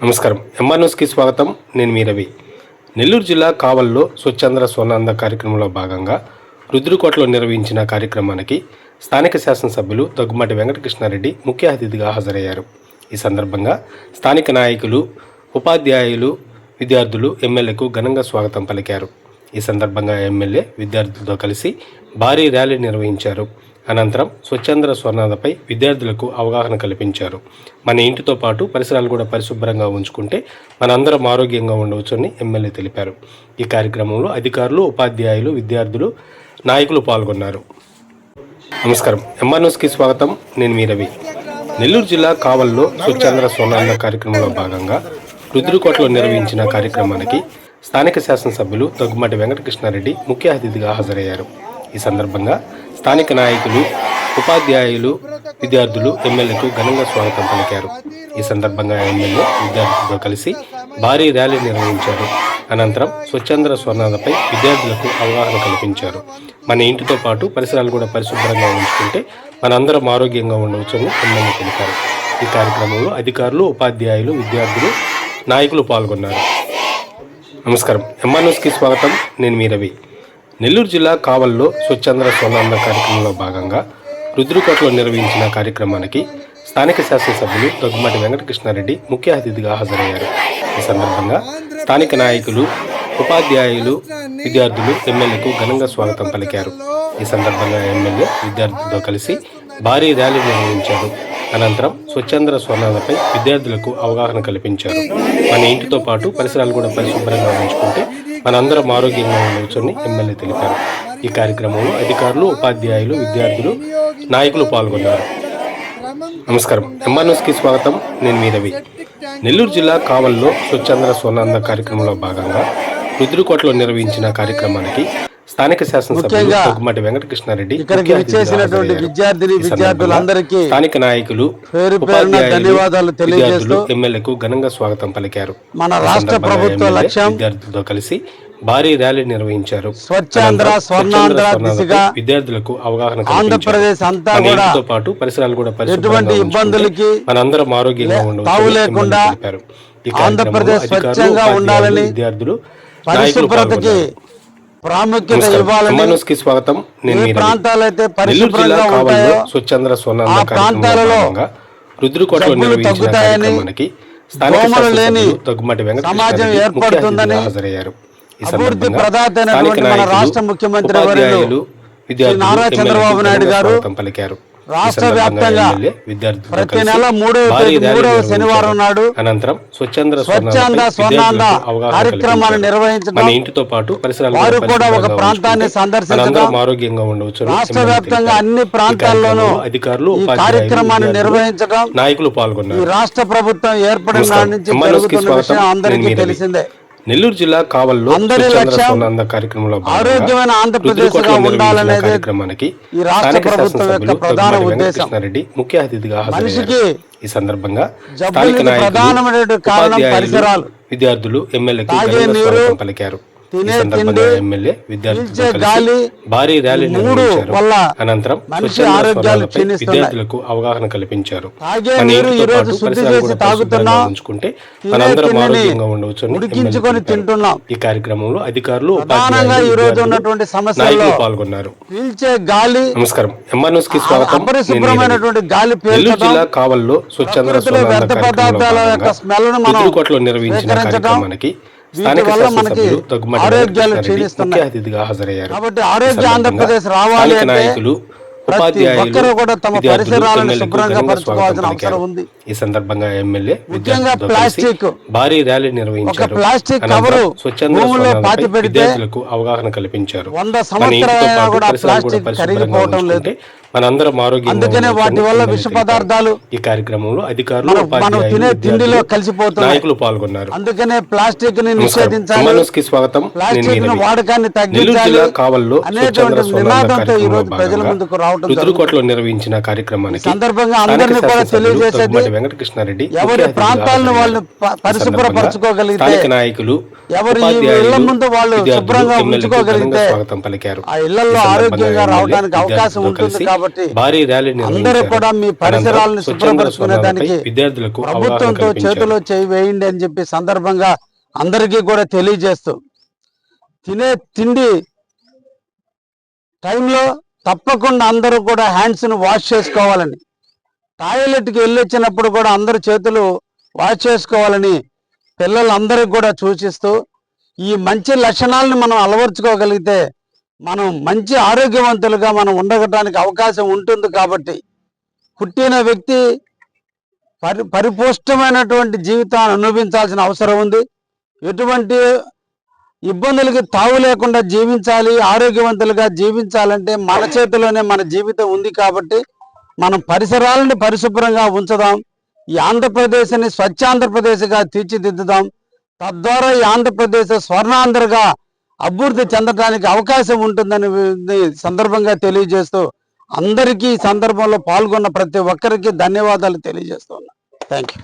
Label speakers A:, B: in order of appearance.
A: నమస్కారం. ఎంఆర్ న్యూస్కి స్వాగతం. నేను మీ రవి. నెల్లూరు జిల్లా కావల్లో స్వచ్ఛంద స్వర్ణాంద కార్యక్రమంలో భాగంగా రుద్రకోటలో నిర్వహించిన కార్యక్రమానికి స్థానిక శాసనసభ్యులు దగ్గుమాటి వెంకటకృష్ణారెడ్డి ముఖ్య అతిథిగా హాజరయ్యారు. ఈ సందర్భంగా స్థానిక నాయకులు, ఉపాధ్యాయులు, విద్యార్థులు ఎమ్మెల్యేకు ఘనంగా స్వాగతం పలికారు. ఈ సందర్భంగా ఎమ్మెల్యే విద్యార్థులతో కలిసి భారీ ర్యాలీ నిర్వహించారు. అనంతరం స్వచ్ఛంద స్వర్ణాందపై విద్యార్థులకు అవగాహన కల్పించారు. మన ఇంటితో పాటు పరిసరాలు కూడా పరిశుభ్రంగా ఉంచుకుంటే మనందరం ఆరోగ్యంగా ఉండవచ్చని ఎమ్మెల్యే తెలిపారు. ఈ కార్యక్రమంలో అధికారులు, ఉపాధ్యాయులు, విద్యార్థులు, నాయకులు పాల్గొన్నారు. నమస్కారం. ఎంఆర్ న్యూస్కి స్వాగతం. నేను మీ రవి. నెల్లూరు జిల్లా కావల్లో స్వచ్ఛంద స్వర్ణాంద కార్యక్రమంలో భాగంగా రుద్రకోటలో నిర్వహించిన కార్యక్రమానికి స్థానిక శాసనసభ్యులు దగ్గుమాటి వెంకటకృష్ణారెడ్డి ముఖ్య అతిథిగా హాజరయ్యారు. ఈ సందర్భంగా స్థానిక నాయకులు, ఉపాధ్యాయులు, విద్యార్థులు ఎమ్మెల్యేకు ఘనంగా స్వాగతం పలికారు. ఈ సందర్భంగా ఎమ్మెల్యే విద్యార్థులతో కలిసి భారీ ర్యాలీ నిర్వహించారు. అనంతరం స్వచ్ఛంద స్వర్ణాందపై విద్యార్థులకు అవగాహన కల్పించారు. మన ఇంటితో పాటు పరిసరాలు కూడా పరిశుభ్రంగా ఉంచుకుంటే మనందరం ఆరోగ్యంగా ఉండవచ్చని ఎమ్మెల్యే తెలిపారు. ఈ కార్యక్రమంలో అధికారులు, ఉపాధ్యాయులు, విద్యార్థులు, నాయకులు పాల్గొన్నారు. నమస్కారం. ఎంఆర్ న్యూస్కి స్వాగతం. నేను మీ రవి. నెల్లూరు జిల్లా కావల్లో స్వచ్ఛంద స్వర్ణాంద కార్యక్రమంలో భాగంగా రుద్రకోటలో నిర్వహించిన కార్యక్రమానికి స్థానిక శాసనసభ్యులు దగ్గుమాటి వెంకటకృష్ణారెడ్డి ముఖ్య అతిథిగా హాజరయ్యారు. ఈ సందర్భంగా స్థానిక నాయకులు, ఉపాధ్యాయులు, విద్యార్థులు ఎమ్మెల్యేకు ఘనంగా స్వాగతం పలికారు. ఈ సందర్భంగా ఎమ్మెల్యే విద్యార్థులతో కలిసి భారీ ర్యాలీ నిర్వహించారు. అనంతరం స్వచ్ఛంద స్వర్ణాందపై విద్యార్థులకు అవగాహన కల్పించారు. మన ఇంటితో పాటు పరిసరాలు కూడా పరిశుభ్రంగా ఉంచుకుంటే మనందరం ఆరోగ్యంగా ఉండవచ్చని ఎమ్మెల్యే తెలిపారు. ఈ కార్యక్రమంలో అధికారులు, ఉపాధ్యాయులు, విద్యార్థులు, నాయకులు పాల్గొన్నారు. నమస్కారం. ఎంఆర్ న్యూస్కి స్వాగతం. నేను మీ రవి. నెల్లూరు జిల్లా కావల్లో స్వచ్ఛంద స్వర్ణాంద కార్యక్రమంలో భాగంగా రుద్రకోటలో నిర్వహించిన కార్యక్రమానికి స్థానిక శాసనసభ్యులు దగ్గుమాటి వెంకటకృష్ణారెడ్డి స్థానిక నాయకులు, ధన్యవాదాలు తెలియజేస్తూ ఎమ్మెల్యేకు ఘనంగా స్వాగతం పలికారు. మన రాష్ట్ర ప్రభుత్వ లక్ష్యం విద్యార్థులతో కలిసి భారీ ర్యాలీ నిర్వహించారు. విద్యార్థులకు అవగాహన ఆంధ్రప్రదేశ్ అంతా పాటు పరిసరాలు కూడా ఎటువంటి ఇబ్బందులకి మనందరం ఆరోగ్యంగా ఉండలేకుండా ఆంధ్రప్రదేశ్ స్వచ్ఛంగా ఉండాలని విద్యార్థులు పరిశుభ్రతకి ప్రాముఖ్యత ఇవ్వాలని స్వాగతం. ప్రాంతాలైతే పరిశుభ్రంగా ఉంటాయో స్వచ్ఛంద స్వర్ణాంద ప్రాంతాలలో రుద్రకోటలో నిర్వహించిన కార్యక్రమానికి దోమలు లేని సమాజం ఏర్పడుతుందని అభివృద్ధి ప్రదాత మన రాష్ట్ర ముఖ్యమంత్రి వర్యులు నారా చంద్రబాబు నాయుడు గారు పలికారు. రాష్ట్ర వ్యాప్తంగా ప్రతి నెల మూడవ శనివారం నాడు అనంతరం స్వచ్ఛంద స్వర్ణాంద కార్యక్రమాన్ని నిర్వహించడం, ఇంటితో పాటు వారు కూడా ఒక ప్రాంతాన్ని సందర్శించడం, ఆరోగ్యంగా ఉండవచ్చు. రాష్ట్ర వ్యాప్తంగా అన్ని ప్రాంతాల్లోనూ అధికారులు ఈ కార్యక్రమాన్ని నిర్వహించడం, నాయకులు పాల్గొన్నారు. ఈ రాష్ట్ర ప్రభుత్వం ఏర్పడిన నాటి నుంచి జరుగుతున్న విషయం అందరికీ తెలిసిందే. నెల్లూరు జిల్లా కావల్లో స్వర్ణాంద కార్యక్రమంలో ఆరోగ్యమైన ఆంధ్రప్రదేశ్ ఉండాలనే కార్యక్రమానికి ఈ రాష్ట్ర ప్రభుత్వం యొక్క ప్రధాన ఉద్దేశం. ముఖ్య అతిథిగా హాజరయ్యారు. ఈ సందర్భంగా స్థానిక నాయకులు, పరిసరాలు, విద్యార్థులు ఎమ్మెల్యేకు స్వాగతం పలికారు. ఎమ్మెల్యే విద్యార్థులు భారీ ర్యాలీ నిర్వహించారు. అనంతరం విద్యార్థులకు అవగాహన కల్పించారు. ఉంచుకుంటే మనందరం ఆరోగ్యంగా ఉండవచ్చు తింటున్నాం. ఈ కార్యక్రమంలో అధికారులు, నాయకులు పాల్గొన్నారు. నమస్కారం. ఎంఆర్ న్యూస్ కి స్వాగతం. నెల్లూరు జిల్లా కావల్లో స్వచ్ఛంద రుద్రకోటలో నిర్వహించిన కార్యక్రమానికి స్థానిక శాసనసభ్యులు దగ్గుమాటి వెంకటకృష్ణారెడ్డి ముఖ్య అతిథిగా హాజరయ్యారు. కాబట్టి ఆరోగ్య ఆంధ్రప్రదేశ్ రావాలి అంటే నాయకులు, ఉపాధ్యాయులు కూడా తమ పరిసరాలను శుభ్రంగా పరచుకోవాల్సిన అవసరం ఉంది. ఈ సందర్భంగా ఎమ్మెల్యే ప్లాస్టిక్ భారీ ర్యాలీ నిర్వహించారు. ప్లాస్టిక్ కవరు భూముల్లో పాతి పెడితే అవగాహన కల్పించారు. 100 సంవత్సరాలు కూడా ప్లాస్టిక్ కరిగిపోవడం లేదు. మనందరం ఆరోగ్యం, అందుకనే వాటి వల్ల విష పదార్థాలు ఈ కార్యక్రమంలో అధికారులు, మనం తినే తిండిలో కలిసిపోతున్నాయి. నాయకులు పాల్గొన్నారు. అందుకనే ప్లాస్టిక్ ని నిషేధించాలి, ప్లాస్టిక్ వాడకాన్ని తగ్గించాలి అనేటువంటి నినాదంతో ఈ రోజు ప్రజల ముందుకు రావడం. రుద్రకోటలో నిర్వహించిన కార్యక్రమానికి సందర్భంగా అందరినీ కూడా తెలియజేసేది వెంకటకృష్ణారెడ్డి
B: ఎవరి ప్రాంతాలను వాళ్ళు పరిశుభ్రపరచుకోగలిగితే,
A: స్థానిక నాయకులు,
B: ఎవరి ఇళ్ల ముందు వాళ్ళు శుభ్రంగా ఉంచుకోగలిగితే
A: స్వాగతం పలికారు.
B: ఆ ఇళ్లలో ఆరోగ్యంగా రావడానికి అవకాశం ఉంటుంది. కాబట్టి
A: భారీ ర్యాలీని
B: అందరూ కూడా మీ పరిసరాలను శుభ్రపరచుకునే దానికి
A: విద్యార్థులకు
B: ప్రభుత్వంతో చేతిలో చేయి వేయండి అని చెప్పి సందర్భంగా అందరికీ కూడా తెలియజేస్తూ, తినే తిండి టైంలో తప్పకుండా అందరూ కూడా హ్యాండ్స్ను వాష్ చేసుకోవాలని, టాయిలెట్కి వెళ్ళొచ్చినప్పుడు కూడా అందరు చేతులు వాష్ చేసుకోవాలని పిల్లలందరికీ కూడా సూచిస్తూ, ఈ మంచి లక్షణాలను మనం అలవర్చుకోగలిగితే మనం మంచి ఆరోగ్యవంతులుగా మనం ఉండగటానికి అవకాశం ఉంటుంది. కాబట్టి పుట్టిన వ్యక్తి పరిపుష్టమైనటువంటి జీవితాన్ని అనుభవించాల్సిన అవసరం ఉంది. ఎటువంటి ఇబ్బందులకి తావు లేకుండా జీవించాలి, ఆరోగ్యవంతులుగా జీవించాలంటే మన చేతిలోనే మన జీవితం ఉంది. కాబట్టి మనం పరిసరాలను పరిశుభ్రంగా ఉంచుదాం. ఈ ఆంధ్రప్రదేశ్ని స్వచ్ఛాంధ్రప్రదేశ్గా తీర్చిదిద్దుదాం. తద్వారా ఈ ఆంధ్రప్రదేశ్ స్వర్ణాంధ్రగా అభివృద్ధి చెందడానికి అవకాశం ఉంటుందని సందర్భంగా తెలియజేస్తూ, అందరికీ ఈ సందర్భంలో పాల్గొన్న ప్రతి ఒక్కరికి ధన్యవాదాలు తెలియజేస్తున్నా. Thank you.